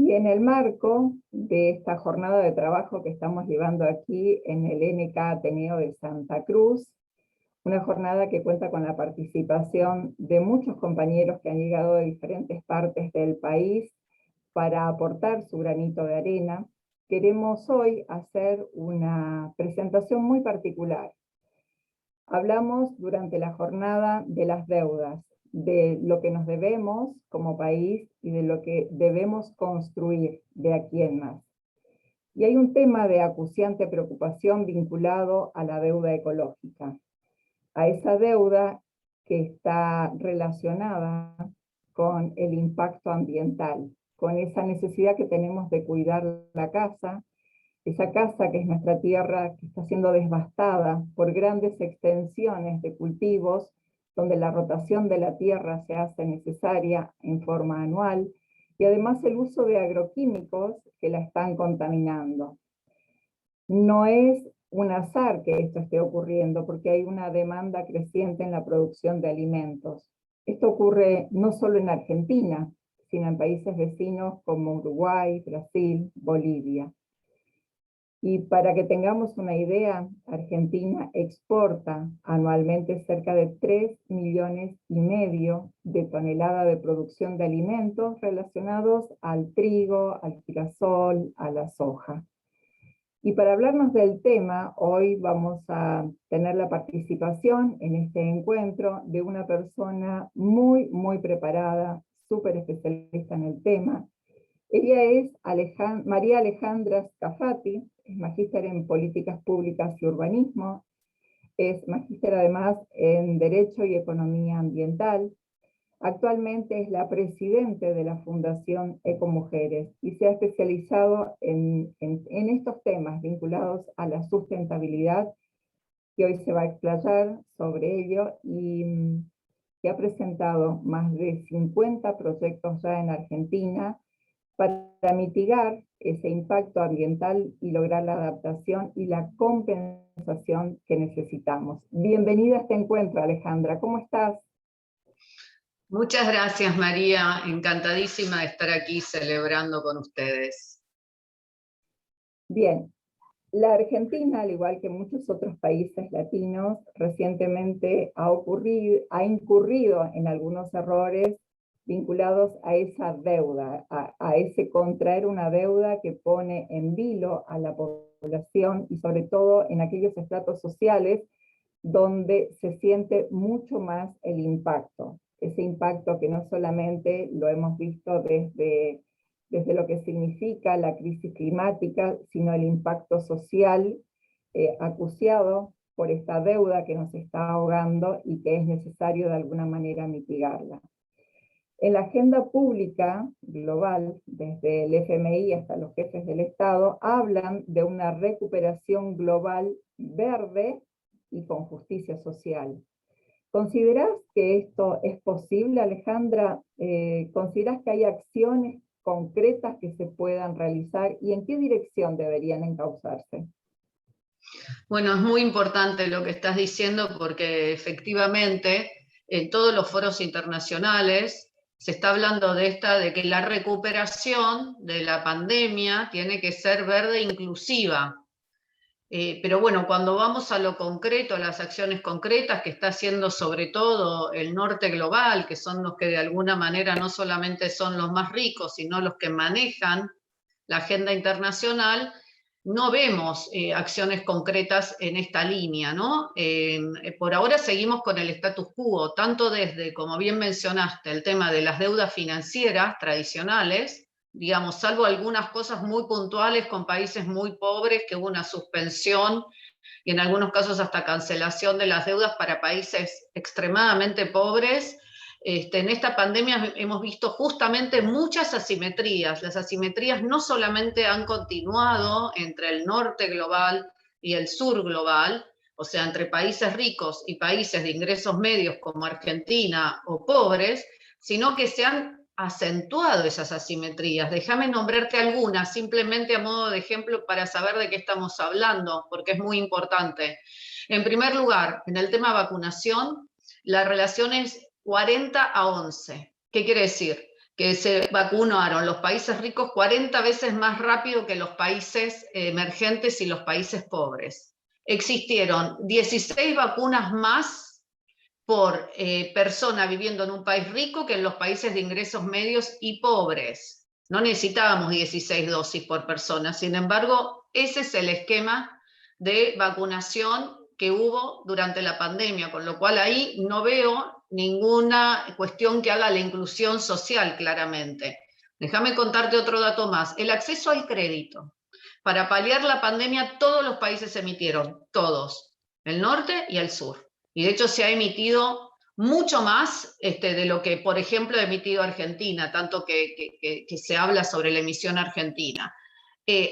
Y en el marco de esta jornada de trabajo que estamos llevando aquí en el NK Ateneo de Santa Cruz, una jornada que cuenta con la participación de muchos compañeros que han llegado de diferentes partes del país para aportar su granito de arena, queremos hoy hacer una presentación muy particular. Hablamos durante la jornada de las deudas, de lo que nos debemos como país y de lo que debemos construir de aquí en más. Y hay un tema de acuciante preocupación vinculado a la deuda ecológica, a esa deuda que está relacionada con el impacto ambiental, con esa necesidad que tenemos de cuidar la casa, esa casa que es nuestra tierra, que está siendo devastada por grandes extensiones de cultivos, donde la rotación de la tierra se hace necesaria en forma anual, y además el uso de agroquímicos que la están contaminando. No es un azar que esto esté ocurriendo, porque hay una demanda creciente en la producción de alimentos. Esto ocurre no solo en Argentina, sino en países vecinos como Uruguay, Brasil, Bolivia. Y para que tengamos una idea, Argentina exporta anualmente cerca de 3,5 millones de toneladas de producción de alimentos relacionados al trigo, al girasol, a la soja. Y para hablarnos del tema, hoy vamos a tener la participación en este encuentro de una persona muy preparada, súper especialista en el tema. Ella es María Alejandra Scafati, es magíster en Políticas Públicas y Urbanismo, es magíster además en Derecho y Economía Ambiental. Actualmente es la presidente de la Fundación Ecomujeres y se ha especializado en estos temas vinculados a la sustentabilidad, que hoy se va a explayar sobre ello, y que ha presentado más de 50 proyectos ya en Argentina para mitigar ese impacto ambiental y lograr la adaptación y la compensación que necesitamos. Bienvenida a este encuentro, Alejandra. ¿Cómo estás? Muchas gracias, María. Encantadísima de estar aquí celebrando con ustedes. Bien. La Argentina, al igual que muchos otros países latinos, recientemente ha incurrido en algunos errores vinculados a esa deuda, a ese contraer una deuda que pone en vilo a la población y sobre todo en aquellos estratos sociales donde se siente mucho más el impacto. Ese impacto que no solamente lo hemos visto desde lo que significa la crisis climática, sino el impacto social acuciado por esta deuda que nos está ahogando y que es necesario de alguna manera mitigarla. En la agenda pública global, desde el FMI hasta los jefes del Estado, hablan de una recuperación global verde y con justicia social. ¿Considerás que esto es posible, Alejandra? ¿Considerás que hay acciones concretas que se puedan realizar y en qué dirección deberían encauzarse? Bueno, es muy importante lo que estás diciendo porque efectivamente en todos los foros internacionales se está hablando de que la recuperación de la pandemia tiene que ser verde e inclusiva. Pero bueno, cuando vamos a lo concreto, a las acciones concretas que está haciendo sobre todo el norte global, que son los que de alguna manera no solamente son los más ricos, sino los que manejan la agenda internacional, no vemos acciones concretas en esta línea, ¿no? Por ahora seguimos con el status quo, tanto desde, como bien mencionaste, el tema de las deudas financieras tradicionales, digamos, salvo algunas cosas muy puntuales con países muy pobres, que hubo una suspensión y en algunos casos hasta cancelación de las deudas para países extremadamente pobres. En esta pandemia hemos visto justamente muchas asimetrías. Las asimetrías no solamente han continuado entre el norte global y el sur global, o sea, entre países ricos y países de ingresos medios como Argentina o pobres, sino que se han acentuado esas asimetrías. Déjame nombrarte algunas, simplemente a modo de ejemplo para saber de qué estamos hablando, porque es muy importante. En primer lugar, en el tema vacunación, la relación es 40 a 11. ¿Qué quiere decir? que se vacunaron los países ricos 40 veces más rápido que los países emergentes y los países pobres. Existieron 16 vacunas más por persona viviendo en un país rico que en los países de ingresos medios y pobres. No necesitábamos 16 dosis por persona, sin embargo, ese es el esquema de vacunación que hubo durante la pandemia, con lo cual ahí no veo ninguna cuestión que haga la inclusión social claramente. Déjame contarte otro dato más. El acceso al crédito. Para paliar la pandemia, todos los países emitieron, todos, el norte y el sur. Y de hecho se ha emitido mucho más de lo que, por ejemplo, ha emitido Argentina, tanto que se habla sobre la emisión argentina.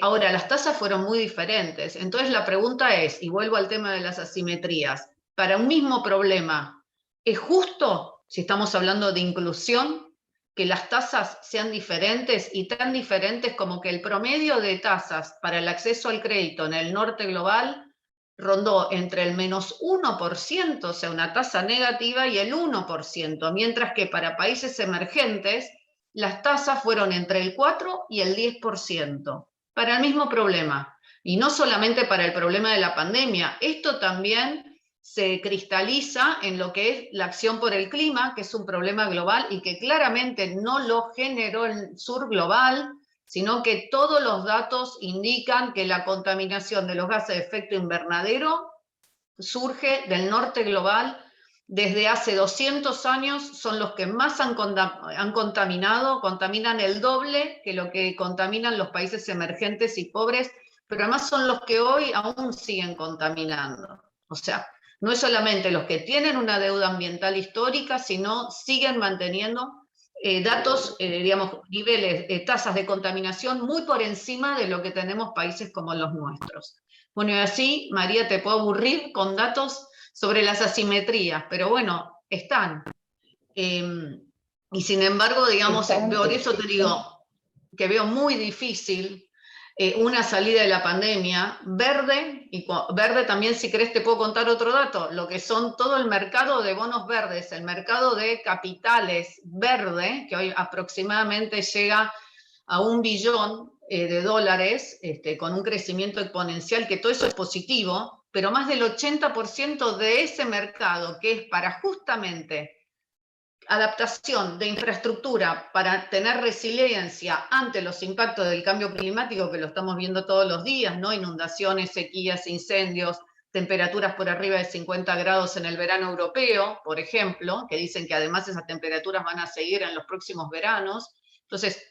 Ahora, las tasas fueron muy diferentes. Entonces la pregunta es, y vuelvo al tema de las asimetrías, para un mismo problema, ¿es justo, si estamos hablando de inclusión, que las tasas sean diferentes y tan diferentes como que el promedio de tasas para el acceso al crédito en el norte global rondó entre el -1%, o sea, una tasa negativa, y el 1%, mientras que para países emergentes las tasas fueron entre el 4 y el 10%, para el mismo problema. Y no solamente para el problema de la pandemia, esto también se cristaliza en lo que es la acción por el clima, que es un problema global y que claramente no lo generó el sur global, sino que todos los datos indican que la contaminación de los gases de efecto invernadero surge del norte global. Desde hace 200 años son los que más han contaminado, contaminan el doble que lo que contaminan los países emergentes y pobres, pero además son los que hoy aún siguen contaminando. O sea, no es solamente los que tienen una deuda ambiental histórica, sino siguen manteniendo datos, digamos, niveles, tasas de contaminación muy por encima de lo que tenemos países como los nuestros. Bueno, y así, María, te puedo aburrir con datos sobre las asimetrías, pero bueno, están. Y sin embargo, digamos, por eso te digo que veo muy difícil una salida de la pandemia verde, y verde también, si querés te puedo contar otro dato, lo que son todo el mercado de bonos verdes, el mercado de capitales verde, que hoy aproximadamente llega a $1 billón de dólares, con un crecimiento exponencial, que todo eso es positivo, pero más del 80% de ese mercado, que es para justamente adaptación de infraestructura para tener resiliencia ante los impactos del cambio climático, que lo estamos viendo todos los días, ¿no? Inundaciones, sequías, incendios, temperaturas por arriba de 50 grados en el verano europeo, por ejemplo, que dicen que además esas temperaturas van a seguir en los próximos veranos. Entonces,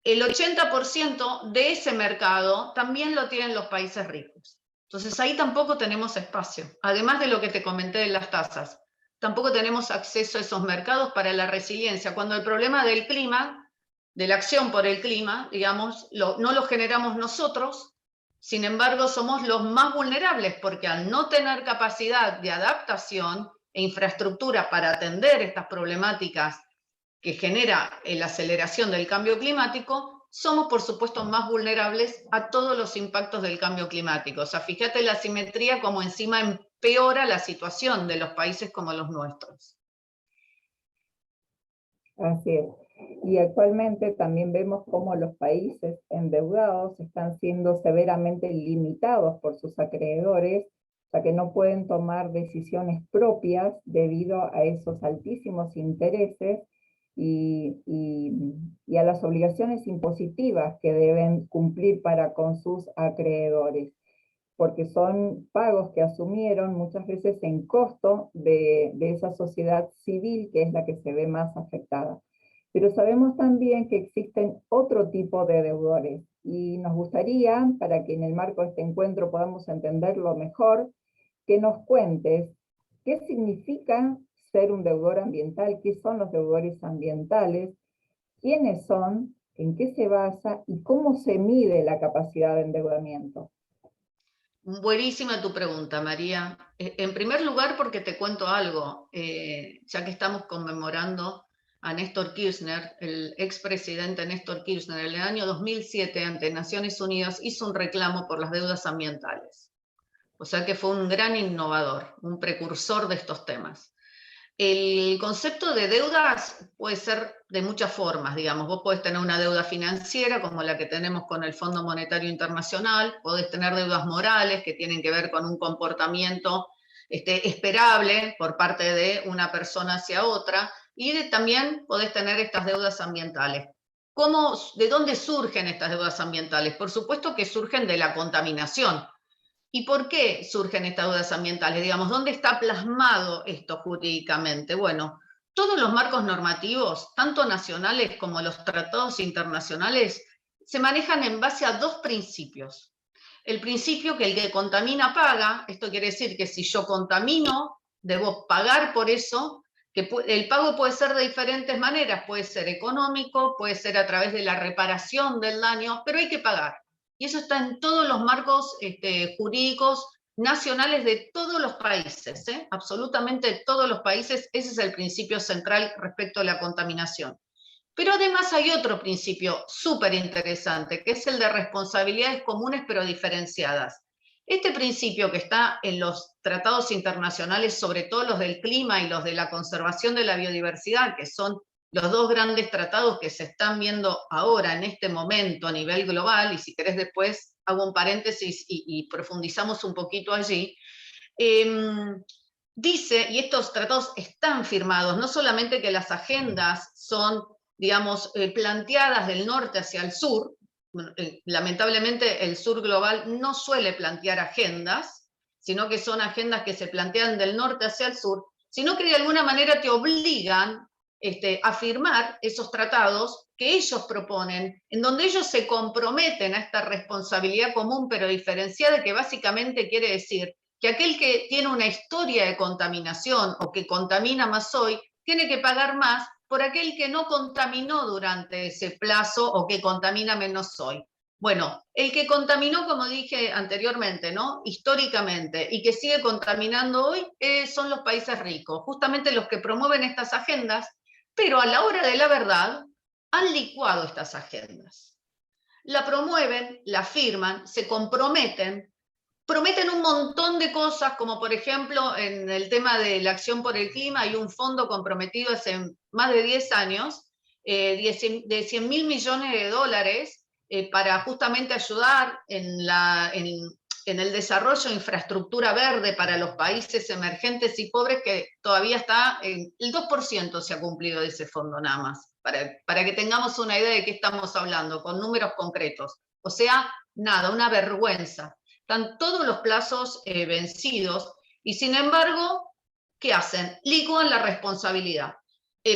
el 80% de ese mercado también lo tienen los países ricos. Entonces ahí tampoco tenemos espacio, además de lo que te comenté de las tasas. Tampoco tenemos acceso a esos mercados para la resiliencia, cuando el problema del clima, de la acción por el clima, digamos, no lo generamos nosotros, sin embargo somos los más vulnerables, porque al no tener capacidad de adaptación e infraestructura para atender estas problemáticas que genera la aceleración del cambio climático, somos por supuesto más vulnerables a todos los impactos del cambio climático. O sea, fíjate la asimetría como encima empeora la situación de los países como los nuestros. Así es. Y actualmente también vemos cómo los países endeudados están siendo severamente limitados por sus acreedores, o sea que no pueden tomar decisiones propias debido a esos altísimos intereses y a las obligaciones impositivas que deben cumplir para con sus acreedores, porque son pagos que asumieron muchas veces en costo de esa sociedad civil que es la que se ve más afectada. Pero sabemos también que existen otro tipo de deudores, y nos gustaría, para que en el marco de este encuentro podamos entenderlo mejor, que nos cuentes qué significa ser un deudor ambiental, qué son los deudores ambientales, quiénes son, en qué se basa y cómo se mide la capacidad de endeudamiento. Buenísima tu pregunta, María. En primer lugar, porque te cuento algo, ya que estamos conmemorando a Néstor Kirchner, el expresidente Néstor Kirchner, en el año 2007 ante Naciones Unidas hizo un reclamo por las deudas ambientales. O sea que fue un gran innovador, un precursor de estos temas. El concepto de deudas puede ser de muchas formas, digamos. Vos podés tener una deuda financiera como la que tenemos con el Fondo Monetario Internacional, podés tener deudas morales que tienen que ver con un comportamiento esperable por parte de una persona hacia otra, y también podés tener estas deudas ambientales. ¿De dónde surgen estas deudas ambientales? Por supuesto que surgen de la contaminación. ¿Y por qué surgen estas deudas ambientales? Digamos, ¿dónde está plasmado esto jurídicamente? Bueno, todos los marcos normativos, tanto nacionales como los tratados internacionales, se manejan en base a dos principios. El principio que el que contamina paga, esto quiere decir que si yo contamino, debo pagar por eso, que el pago puede ser de diferentes maneras, puede ser económico, puede ser a través de la reparación del daño, pero hay que pagar. Y eso está en todos los marcos jurídicos nacionales de todos los países, absolutamente todos los países. Ese es el principio central respecto a la contaminación. Pero además hay otro principio súper interesante, que es el de responsabilidades comunes pero diferenciadas. Este principio, que está en los tratados internacionales, sobre todo los del clima y los de la conservación de la biodiversidad, que son los dos grandes tratados que se están viendo ahora en este momento a nivel global, y si querés después hago un paréntesis y profundizamos un poquito allí, dice, y estos tratados están firmados, no solamente que las agendas son, digamos, planteadas del norte hacia el sur. Lamentablemente el sur global no suele plantear agendas, sino que son agendas que se plantean del norte hacia el sur, sino que de alguna manera te obligan a firmar esos tratados que ellos proponen, en donde ellos se comprometen a esta responsabilidad común pero diferenciada, que básicamente quiere decir que aquel que tiene una historia de contaminación o que contamina más hoy, tiene que pagar más por aquel que no contaminó durante ese plazo o que contamina menos hoy. Bueno, el que contaminó, como dije anteriormente, ¿no? Históricamente, y que sigue contaminando hoy, son los países ricos, justamente los que promueven estas agendas, pero a la hora de la verdad han licuado estas agendas. La promueven, la firman, se comprometen, prometen un montón de cosas, como por ejemplo en el tema de la acción por el clima, hay un fondo comprometido hace más de 10 años, de 100.000 millones de dólares, para justamente ayudar en el desarrollo de infraestructura verde para los países emergentes y pobres, que todavía está en el 2% se ha cumplido de ese fondo nada más, para que tengamos una idea de qué estamos hablando, con números concretos. O sea, nada, una vergüenza. Están todos los plazos vencidos, y sin embargo, ¿qué hacen? Licúan la responsabilidad.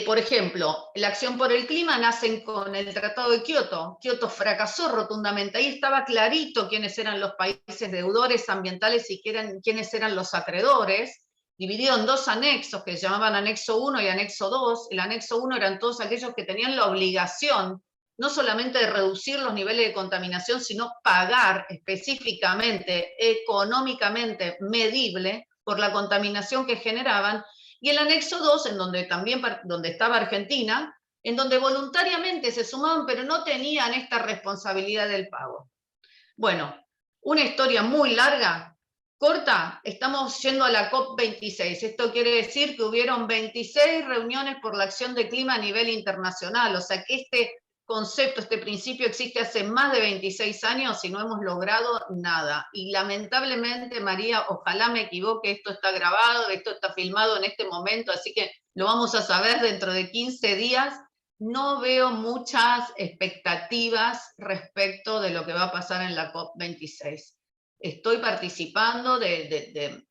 Por ejemplo, la acción por el clima nace con el Tratado de Kioto. Kioto fracasó rotundamente. Ahí estaba clarito quiénes eran los países deudores ambientales y quiénes eran los acreedores, dividido en dos anexos que se llamaban Anexo 1 y Anexo 2. El Anexo 1 eran todos aquellos que tenían la obligación no solamente de reducir los niveles de contaminación, sino pagar específicamente, económicamente medible, por la contaminación que generaban. Y el anexo 2, en donde estaba Argentina, en donde voluntariamente se sumaban, pero no tenían esta responsabilidad del pago. Bueno, una historia muy larga, corta, estamos yendo a la COP26. Esto quiere decir que hubieron 26 reuniones por la acción de clima a nivel internacional, o sea que este concepto, este principio existe hace más de 26 años y no hemos logrado nada. Y lamentablemente, María, ojalá me equivoque, esto está grabado, esto está filmado en este momento, así que lo vamos a saber dentro de 15 días. No veo muchas expectativas respecto de lo que va a pasar en la COP26. Estoy participando de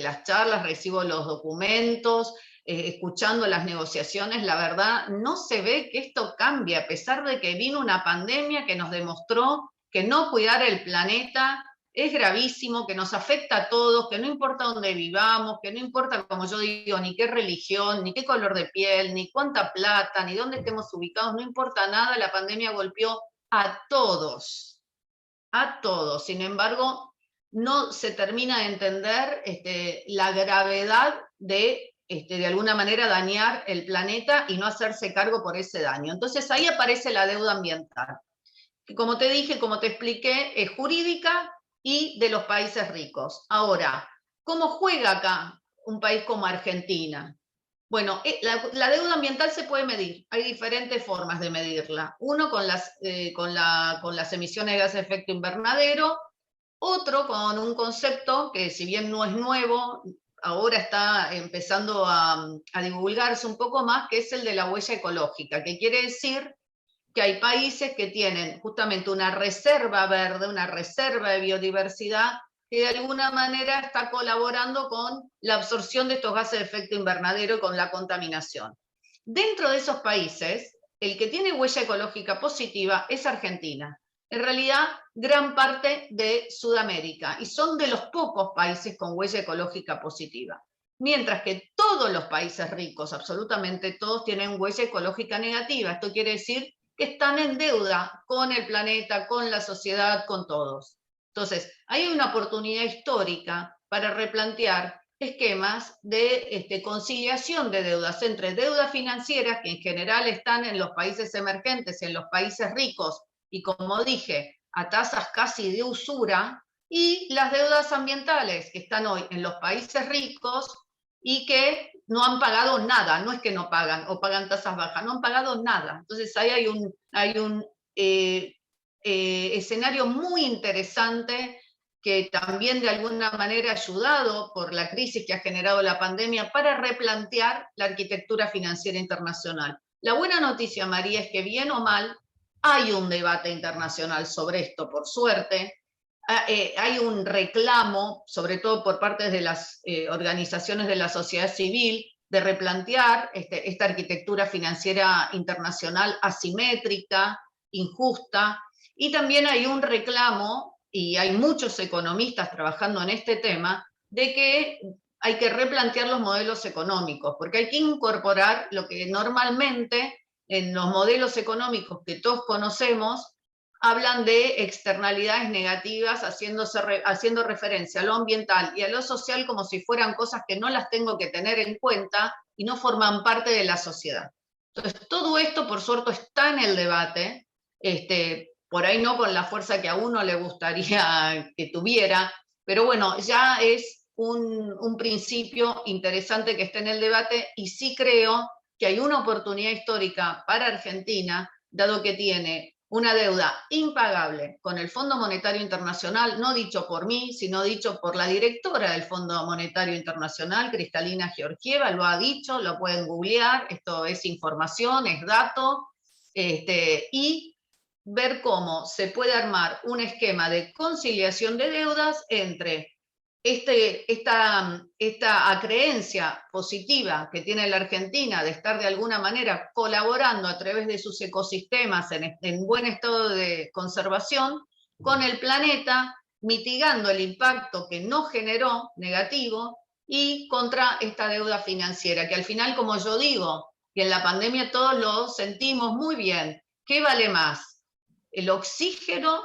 las charlas, recibo los documentos, escuchando las negociaciones. La verdad, no se ve que esto cambie, a pesar de que vino una pandemia que nos demostró que no cuidar el planeta es gravísimo, que nos afecta a todos, que no importa dónde vivamos, que no importa, como yo digo, ni qué religión, ni qué color de piel, ni cuánta plata, ni dónde estemos ubicados, no importa nada, la pandemia golpeó a todos, a todos. Sin embargo, no se termina de entender la gravedad de alguna manera dañar el planeta y no hacerse cargo por ese daño. Entonces ahí aparece la deuda ambiental, que como te dije, como te expliqué, es jurídica y de los países ricos. Ahora, ¿cómo juega acá un país como Argentina? Bueno, la deuda ambiental se puede medir, hay diferentes formas de medirla. Uno con las emisiones de gases de efecto invernadero, otro con un concepto que si bien no es nuevo, ahora está empezando a divulgarse un poco más, que es el de la huella ecológica, que quiere decir que hay países que tienen justamente una reserva verde, una reserva de biodiversidad, que de alguna manera está colaborando con la absorción de estos gases de efecto invernadero y con la contaminación. Dentro de esos países, el que tiene huella ecológica positiva es Argentina. En realidad, gran parte de Sudamérica, y son de los pocos países con huella ecológica positiva. Mientras que todos los países ricos, absolutamente todos, tienen huella ecológica negativa. Esto quiere decir que están en deuda con el planeta, con la sociedad, con todos. Entonces, hay una oportunidad histórica para replantear esquemas de conciliación de deudas entre deudas financieras, que en general están en los países emergentes y en los países ricos, y como dije, a tasas casi de usura, y las deudas ambientales, que están hoy en los países ricos y que no han pagado nada, no es que no pagan o pagan tasas bajas, no han pagado nada. Entonces ahí hay un escenario muy interesante que también de alguna manera ha ayudado por la crisis que ha generado la pandemia para replantear la arquitectura financiera internacional. La buena noticia, María, es que bien o mal hay un debate internacional sobre esto, por suerte. Hay un reclamo, sobre todo por parte de las organizaciones de la sociedad civil, de replantear esta arquitectura financiera internacional asimétrica, injusta, y también hay un reclamo, y hay muchos economistas trabajando en este tema, de que hay que replantear los modelos económicos, porque hay que incorporar lo que normalmente en los modelos económicos que todos conocemos hablan de externalidades negativas, haciendo referencia a lo ambiental y a lo social como si fueran cosas que no las tengo que tener en cuenta y no forman parte de la sociedad. Entonces, todo esto, por suerte, está en el debate, por ahí no con la fuerza que a uno le gustaría que tuviera, pero bueno, ya es un principio interesante que esté en el debate, y sí creo que hay una oportunidad histórica para Argentina, dado que tiene una deuda impagable con el Fondo Monetario Internacional, no dicho por mí, sino dicho por la directora del Fondo Monetario Internacional, Kristalina Georgieva, lo ha dicho, lo pueden googlear, esto es información, es dato, y ver cómo se puede armar un esquema de conciliación de deudas entre esta acreencia positiva que tiene la Argentina de estar de alguna manera colaborando a través de sus ecosistemas en buen estado de conservación con el planeta, mitigando el impacto que no generó negativo, y contra esta deuda financiera, que al final, como yo digo, que en la pandemia todos lo sentimos muy bien. ¿Qué vale más? El oxígeno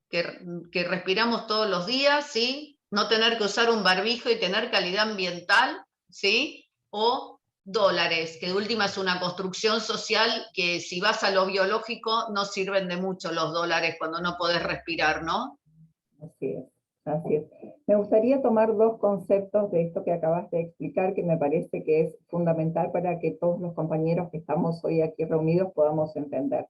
que respiramos todos los días, ¿sí? No tener que usar un barbijo y tener calidad ambiental, ¿sí? O dólares, que de última es una construcción social que si vas a lo biológico no sirven de mucho los dólares cuando no podés respirar, ¿no? Así es, así es. Me gustaría tomar dos conceptos de esto que acabas de explicar, que me parece que es fundamental para que todos los compañeros que estamos hoy aquí reunidos podamos entender.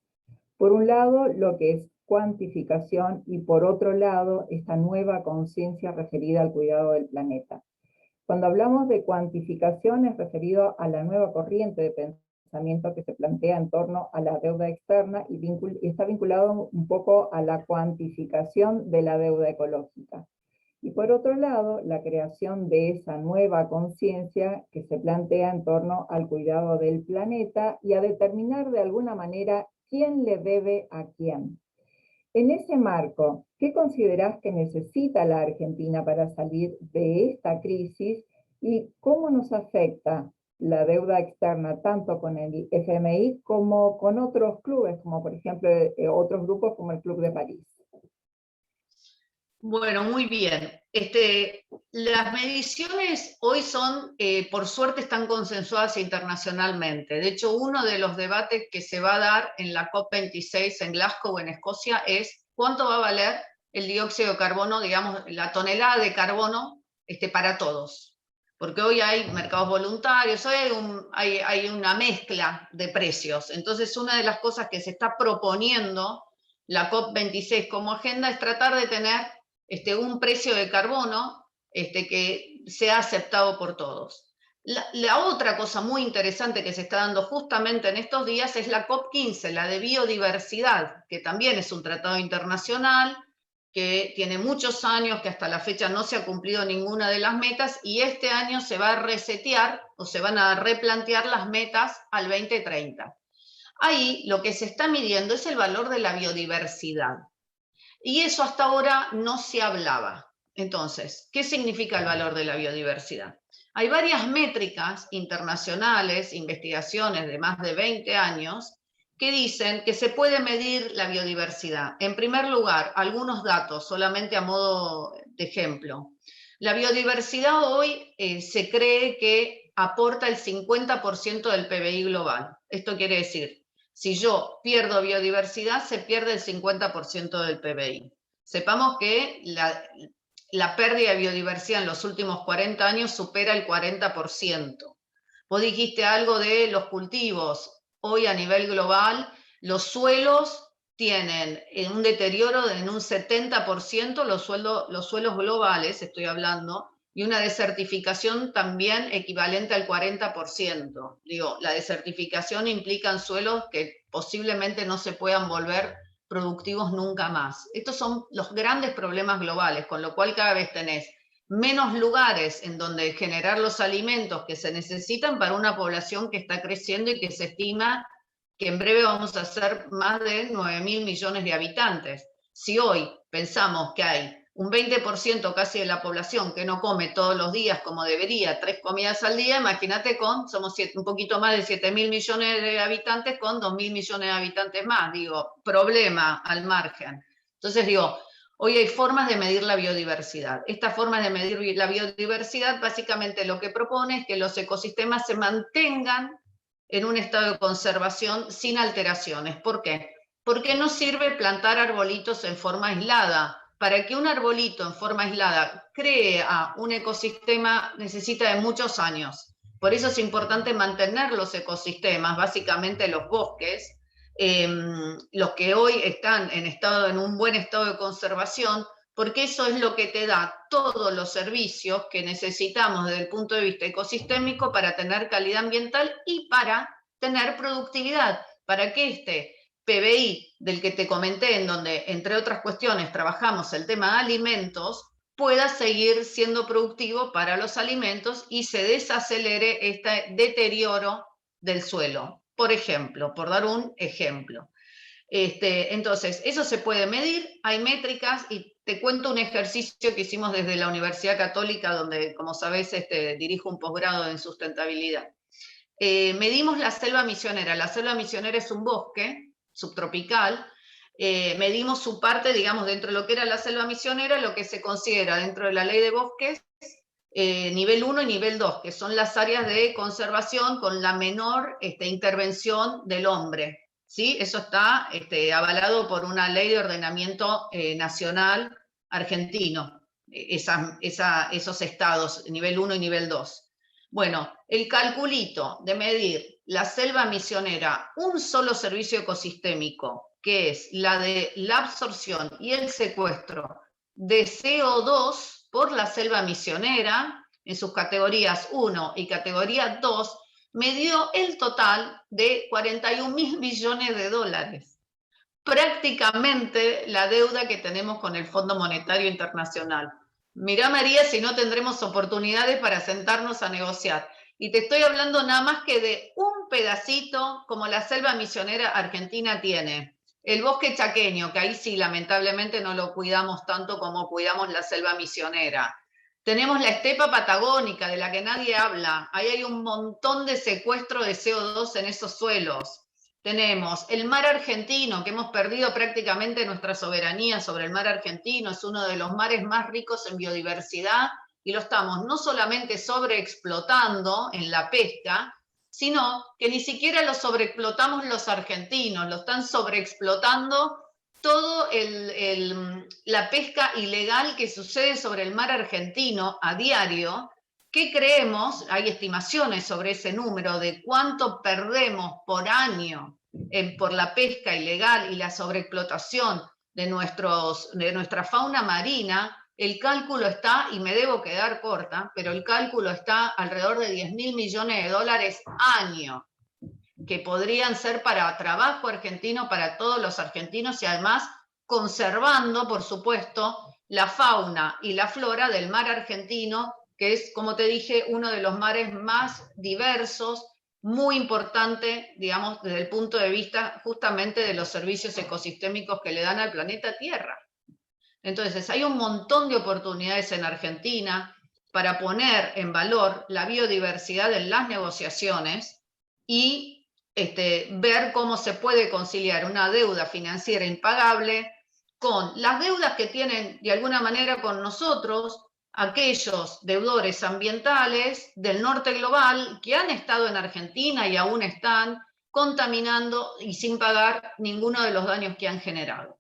Por un lado, lo que es cuantificación, y por otro lado, esta nueva conciencia referida al cuidado del planeta. Cuando hablamos de cuantificación es referido a la nueva corriente de pensamiento que se plantea en torno a la deuda externa y está vinculado un poco a la cuantificación de la deuda ecológica. Y por otro lado, la creación de esa nueva conciencia que se plantea en torno al cuidado del planeta y a determinar de alguna manera quién le debe a quién. En ese marco, ¿qué considerás que necesita la Argentina para salir de esta crisis y cómo nos afecta la deuda externa tanto con el FMI como con otros clubes, como por ejemplo otros grupos como el Club de París? Bueno, muy bien. Las mediciones hoy son, por suerte, están consensuadas internacionalmente. De hecho, uno de los debates que se va a dar en la COP26 en Glasgow, en Escocia, es cuánto va a valer el dióxido de carbono, digamos, la tonelada de carbono para todos. porque hoy hay mercados voluntarios, hoy hay una mezcla de precios. Entonces, una de las cosas que se está proponiendo la COP26 como agenda es tratar de tener un precio de carbono que sea aceptado por todos. La otra cosa muy interesante que se está dando justamente en estos días es la COP15, la de biodiversidad, que también es un tratado internacional que tiene muchos años, que hasta la fecha no se ha cumplido ninguna de las metas, y este año se va a resetear o se van a replantear las metas al 2030. Ahí lo que se está midiendo es el valor de la biodiversidad. Y eso hasta ahora no se hablaba. Entonces, ¿qué significa el valor de la biodiversidad? Hay varias métricas internacionales, investigaciones de más de 20 años, que dicen que se puede medir la biodiversidad. En primer lugar, algunos datos, solamente a modo de ejemplo. La biodiversidad hoy se cree que aporta el 50% del PBI global. Esto quiere decir, si yo pierdo biodiversidad, se pierde el 50% del PBI. Sepamos que la pérdida de biodiversidad en los últimos 40 años supera el 40%. Vos dijiste algo de los cultivos. Hoy a nivel global, los suelos tienen un deterioro en un 70%, los suelos globales, estoy hablando, y una desertificación también equivalente al 40%. Digo, la desertificación implica suelos que posiblemente no se puedan volver productivos nunca más. Estos son los grandes problemas globales, con lo cual cada vez tenés menos lugares en donde generar los alimentos que se necesitan para una población que está creciendo y que se estima que en breve vamos a ser más de 9.000 millones de habitantes. Si hoy pensamos que hay un 20% casi de la población que no come todos los días como debería, 3 comidas al día, imagínate somos un poquito más de 7.000 millones de habitantes con 2.000 millones de habitantes más, digo, problema al margen. Entonces digo, hoy hay formas de medir la biodiversidad. Estas formas de medir la biodiversidad básicamente lo que propone es que los ecosistemas se mantengan en un estado de conservación sin alteraciones. ¿Por qué? Porque no sirve plantar arbolitos en forma aislada. Para que un arbolito en forma aislada crea un ecosistema necesita de muchos años. Por eso es importante mantener los ecosistemas, básicamente los bosques, los que hoy están en un buen estado de conservación, porque eso es lo que te da todos los servicios que necesitamos desde el punto de vista ecosistémico para tener calidad ambiental y para tener productividad, para que este PBI del que te comenté, en donde, entre otras cuestiones, trabajamos el tema de alimentos, pueda seguir siendo productivo para los alimentos y se desacelere este deterioro del suelo. Por ejemplo, por dar un ejemplo. Entonces, eso se puede medir, hay métricas, y te cuento un ejercicio que hicimos desde la Universidad Católica, donde, como sabés, dirijo un posgrado en sustentabilidad. Medimos la selva misionera. La selva misionera es un bosque subtropical. Medimos su parte, digamos, dentro de lo que era la selva misionera, lo que se considera dentro de la ley de bosques, nivel 1 y nivel 2, que son las áreas de conservación con la menor intervención del hombre. ¿Sí? Eso está avalado por una ley de ordenamiento nacional argentino, esos estados, nivel 1 y nivel 2. Bueno, el calculito de medir la selva misionera, un solo servicio ecosistémico, que es la de la absorción y el secuestro de CO2 por la selva misionera, en sus categorías 1 y categoría 2, me dio el total de 41.000 millones de dólares. Prácticamente la deuda que tenemos con el Fondo Monetario Internacional. Mirá, María, si no tendremos oportunidades para sentarnos a negociar. Y te estoy hablando nada más que de un pedacito como la selva misionera argentina tiene. El bosque chaqueño, que ahí sí, lamentablemente no lo cuidamos tanto como cuidamos la selva misionera. Tenemos la estepa patagónica, de la que nadie habla. Ahí hay un montón de secuestro de CO2 en esos suelos. Tenemos el mar argentino, que hemos perdido prácticamente nuestra soberanía sobre el mar argentino. Es uno de los mares más ricos en biodiversidad y lo estamos no solamente sobreexplotando en la pesca, sino que ni siquiera lo sobreexplotamos los argentinos, lo están sobreexplotando todo la pesca ilegal que sucede sobre el mar argentino a diario, ¿Qué creemos? Hay estimaciones sobre ese número de cuánto perdemos por año por la pesca ilegal y la sobreexplotación de nuestra fauna marina. El cálculo está, y me debo quedar corta, pero el cálculo está alrededor de 10.000 millones de dólares año, que podrían ser para trabajo argentino, para todos los argentinos, y además conservando, por supuesto, la fauna y la flora del mar argentino, que es, como te dije, uno de los mares más diversos, muy importante, digamos, desde el punto de vista justamente de los servicios ecosistémicos que le dan al planeta Tierra. Entonces, hay un montón de oportunidades en Argentina para poner en valor la biodiversidad en las negociaciones y ver cómo se puede conciliar una deuda financiera impagable con las deudas que tienen de alguna manera con nosotros aquellos deudores ambientales del norte global que han estado en Argentina y aún están contaminando y sin pagar ninguno de los daños que han generado.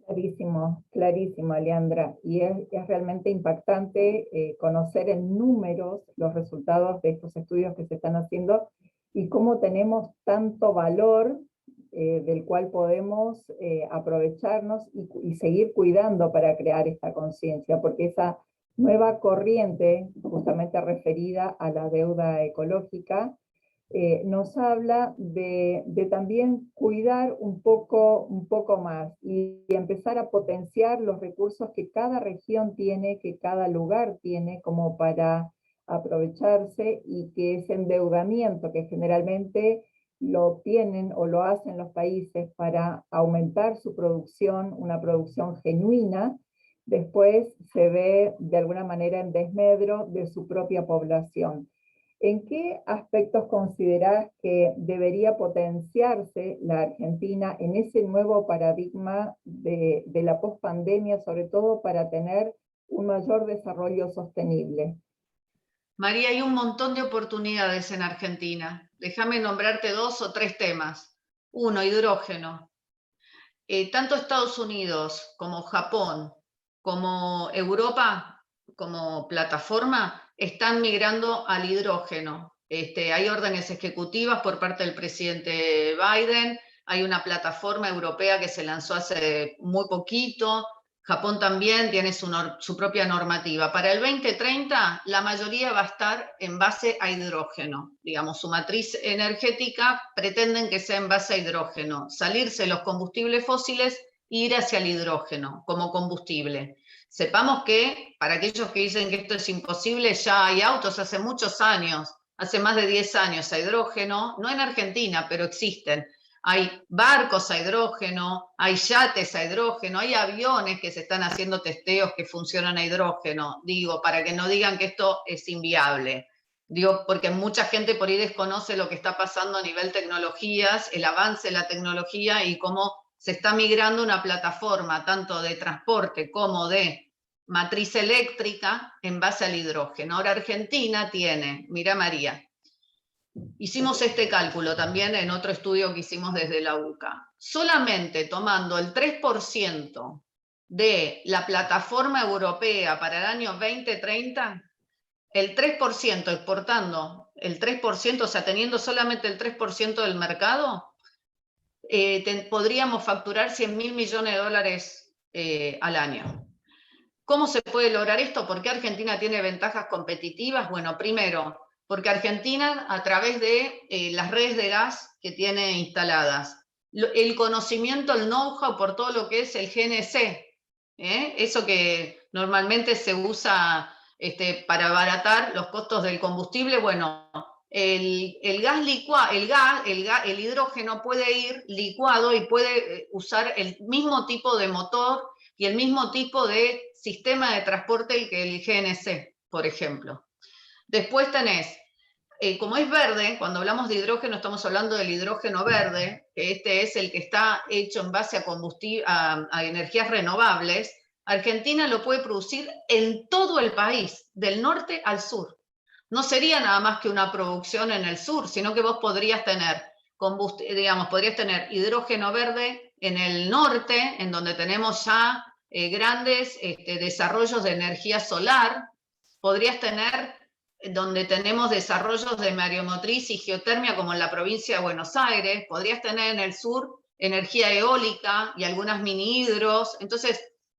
Clarísimo, clarísimo, Leandra. Y es realmente impactante conocer en números los resultados de estos estudios que se están haciendo y cómo tenemos tanto valor del cual podemos aprovecharnos y seguir cuidando para crear esta conciencia, porque esa nueva corriente, justamente referida a la deuda ecológica, nos habla de también cuidar un poco más y empezar a potenciar los recursos que cada región tiene, que cada lugar tiene como para aprovecharse, y que ese endeudamiento que generalmente lo obtienen o lo hacen los países para aumentar su producción, una producción genuina, después se ve de alguna manera en desmedro de su propia población. ¿En qué aspectos considerás que debería potenciarse la Argentina en ese nuevo paradigma de la pospandemia, sobre todo para tener un mayor desarrollo sostenible? María, hay un montón de oportunidades en Argentina. Déjame nombrarte 2 o 3 temas. Uno, hidrógeno. Tanto Estados Unidos como Japón, como Europa, como plataforma, están migrando al hidrógeno. Hay órdenes ejecutivas por parte del presidente Biden, hay una plataforma europea que se lanzó hace muy poquito, Japón también tiene su propia normativa. Para el 2030, la mayoría va a estar en base a hidrógeno. Digamos, su matriz energética pretenden que sea en base a hidrógeno. Salirse de los combustibles fósiles e ir hacia el hidrógeno como combustible. Sepamos que, para aquellos que dicen que esto es imposible, ya hay autos hace muchos años, hace más de 10 años a hidrógeno, no en Argentina, pero existen. Hay barcos a hidrógeno, hay yates a hidrógeno, hay aviones que se están haciendo testeos que funcionan a hidrógeno, digo, para que no digan que esto es inviable. Digo, porque mucha gente por ahí desconoce lo que está pasando a nivel tecnologías, el avance de la tecnología y cómo se está migrando una plataforma tanto de transporte como de matriz eléctrica en base al hidrógeno. Ahora Argentina tiene, mira María, hicimos este cálculo también en otro estudio que hicimos desde la UCA. Solamente tomando el 3% de la plataforma europea para el año 2030, el 3% exportando, el 3%, o sea, teniendo solamente el 3% del mercado, podríamos facturar 100.000 millones de dólares al año. ¿Cómo se puede lograr esto? ¿Por qué Argentina tiene ventajas competitivas? Bueno, primero, porque Argentina, a través de las redes de gas que tiene instaladas, el conocimiento, el know-how por todo lo que es el GNC, eso que normalmente se usa para abaratar los costos del combustible, bueno, el hidrógeno puede ir licuado y puede usar el mismo tipo de motor y el mismo tipo de sistema de transporte que el GNC, por ejemplo. Después tenés, como es verde, cuando hablamos de hidrógeno estamos hablando del hidrógeno verde, que este es el que está hecho en base a energías renovables. Argentina lo puede producir en todo el país, del norte al sur. No sería nada más que una producción en el sur, sino que vos podrías tener podrías tener hidrógeno verde en el norte, en donde tenemos ya grandes desarrollos de energía solar, podrías tener, donde tenemos desarrollos de mareomotriz y geotermia como en la provincia de Buenos Aires, podrías tener en el sur energía eólica y algunas mini hidros, entonces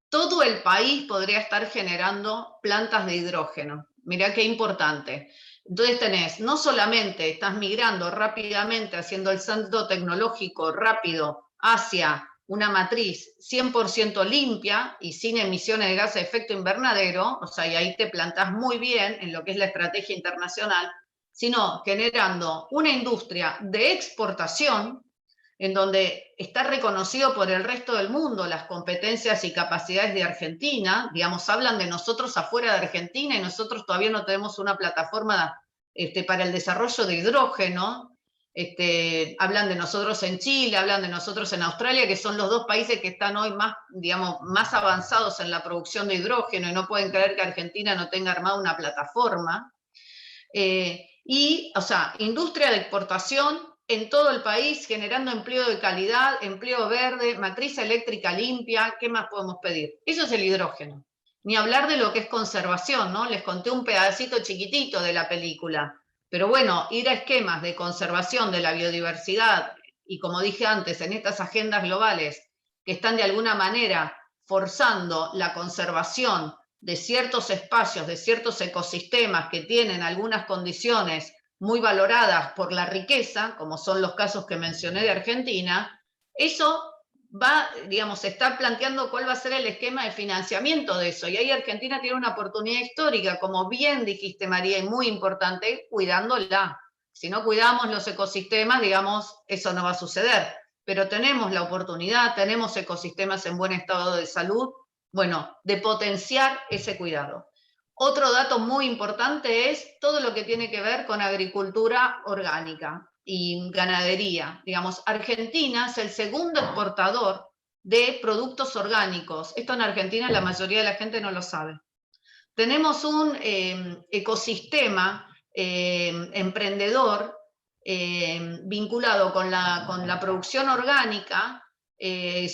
todo el país podría estar generando plantas de hidrógeno. Mirá qué importante. Entonces tenés, no solamente estás migrando rápidamente, haciendo el salto tecnológico rápido hacia una matriz 100% limpia y sin emisiones de gases de efecto invernadero, o sea, y ahí te plantás muy bien en lo que es la estrategia internacional, sino generando una industria de exportación en donde está reconocido por el resto del mundo las competencias y capacidades de Argentina, digamos, hablan de nosotros afuera de Argentina y nosotros todavía no tenemos una plataforma para el desarrollo de hidrógeno, hablan de nosotros en Chile, hablan de nosotros en Australia, que son los dos países que están hoy más, digamos, más avanzados en la producción de hidrógeno y no pueden creer que Argentina no tenga armada una plataforma. O sea, industria de exportación en todo el país, generando empleo de calidad, empleo verde, matriz eléctrica limpia, ¿qué más podemos pedir? Eso es el hidrógeno. Ni hablar de lo que es conservación, ¿no? Les conté un pedacito chiquitito de la película, pero bueno, ir a esquemas de conservación de la biodiversidad, y como dije antes, en estas agendas globales que están de alguna manera forzando la conservación de ciertos espacios, de ciertos ecosistemas que tienen algunas condiciones muy valoradas por la riqueza, como son los casos que mencioné de Argentina, eso va, digamos, se está planteando cuál va a ser el esquema de financiamiento de eso. Y ahí Argentina tiene una oportunidad histórica, como bien dijiste, María, y muy importante, cuidándola. Si no cuidamos los ecosistemas, digamos, eso no va a suceder. Pero tenemos la oportunidad, tenemos ecosistemas en buen estado de salud, bueno, de potenciar ese cuidado. Otro dato muy importante es todo lo que tiene que ver con agricultura orgánica y ganadería. Digamos, Argentina es el segundo exportador de productos orgánicos. Esto en Argentina la mayoría de la gente no lo sabe. Tenemos un ecosistema emprendedor vinculado con la producción orgánica.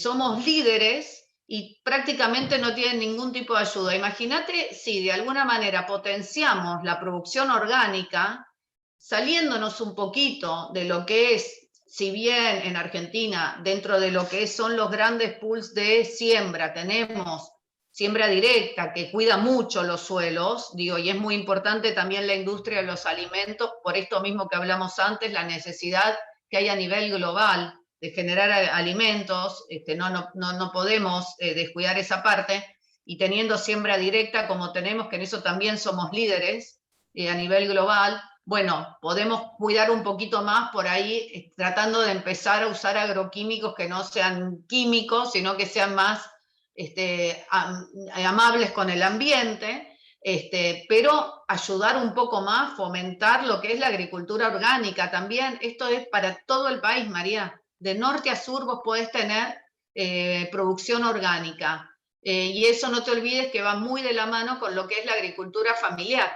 Somos líderes y prácticamente no tienen ningún tipo de ayuda. Imagínate si de alguna manera potenciamos la producción orgánica, saliéndonos un poquito de lo que es, si bien en Argentina, dentro de lo que son los grandes pools de siembra, tenemos siembra directa, que cuida mucho los suelos, digo, y es muy importante también la industria de los alimentos, por esto mismo que hablamos antes, la necesidad que hay a nivel global de generar alimentos, no podemos descuidar esa parte, y teniendo siembra directa como tenemos, que en eso también somos líderes a nivel global, bueno, podemos cuidar un poquito más por ahí, tratando de empezar a usar agroquímicos que no sean químicos, sino que sean más amables con el ambiente, pero ayudar un poco más, fomentar lo que es la agricultura orgánica también. Esto es para todo el país, María. De norte a sur vos podés tener producción orgánica. Y eso no te olvides que va muy de la mano con lo que es la agricultura familiar.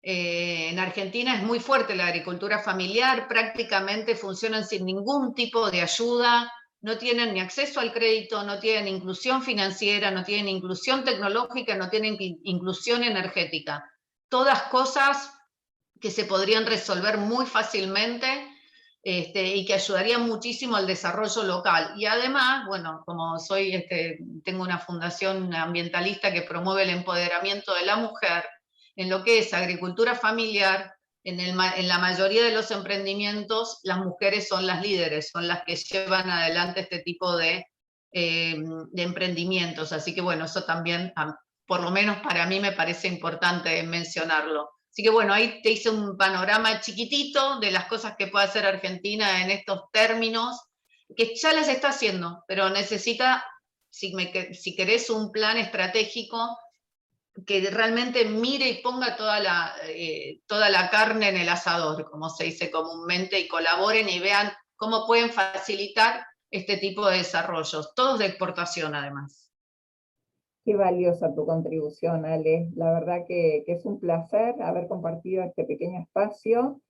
En Argentina es muy fuerte la agricultura familiar, prácticamente funcionan sin ningún tipo de ayuda, no tienen ni acceso al crédito, no tienen inclusión financiera, no tienen inclusión tecnológica, no tienen inclusión energética. Todas cosas que se podrían resolver muy fácilmente y que ayudarían muchísimo al desarrollo local. Y además, bueno, como tengo una fundación ambientalista que promueve el empoderamiento de la mujer, en lo que es agricultura familiar, en la mayoría de los emprendimientos, las mujeres son las líderes, son las que llevan adelante este tipo de emprendimientos. Así que bueno, eso también, por lo menos para mí, me parece importante mencionarlo. Así que bueno, ahí te hice un panorama chiquitito de las cosas que puede hacer Argentina en estos términos, que ya las está haciendo, pero necesita, si querés, un plan estratégico que realmente mire y ponga toda la carne en el asador, como se dice comúnmente, y colaboren y vean cómo pueden facilitar este tipo de desarrollos, todos de exportación además. Qué valiosa tu contribución, Ale. La verdad que es un placer haber compartido este pequeño espacio,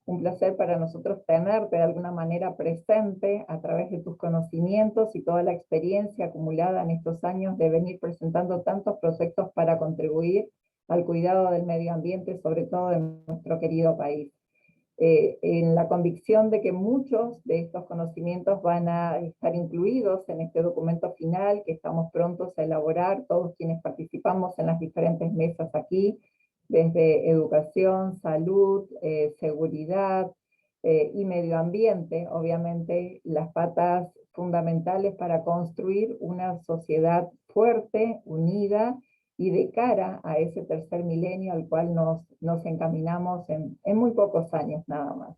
un placer para nosotros tenerte de alguna manera presente a través de tus conocimientos y toda la experiencia acumulada en estos años de venir presentando tantos proyectos para contribuir al cuidado del medio ambiente, sobre todo en nuestro querido país. En la convicción de que muchos de estos conocimientos van a estar incluidos en este documento final que estamos prontos a elaborar, todos quienes participamos en las diferentes mesas aquí, desde educación, salud, seguridad y medio ambiente, obviamente las patas fundamentales para construir una sociedad fuerte, unida, y de cara a ese tercer milenio al cual nos encaminamos en muy pocos años nada más.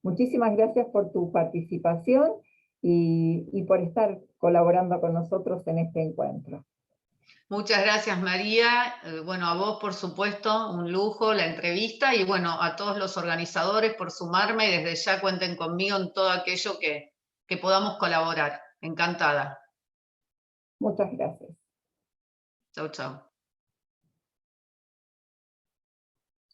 Muchísimas gracias por tu participación y por estar colaborando con nosotros en este encuentro. Muchas gracias, María. Bueno, a vos, por supuesto, un lujo la entrevista, y bueno, a todos los organizadores por sumarme, y desde ya cuenten conmigo en todo aquello que podamos colaborar. Encantada. Muchas gracias. Chau, chau.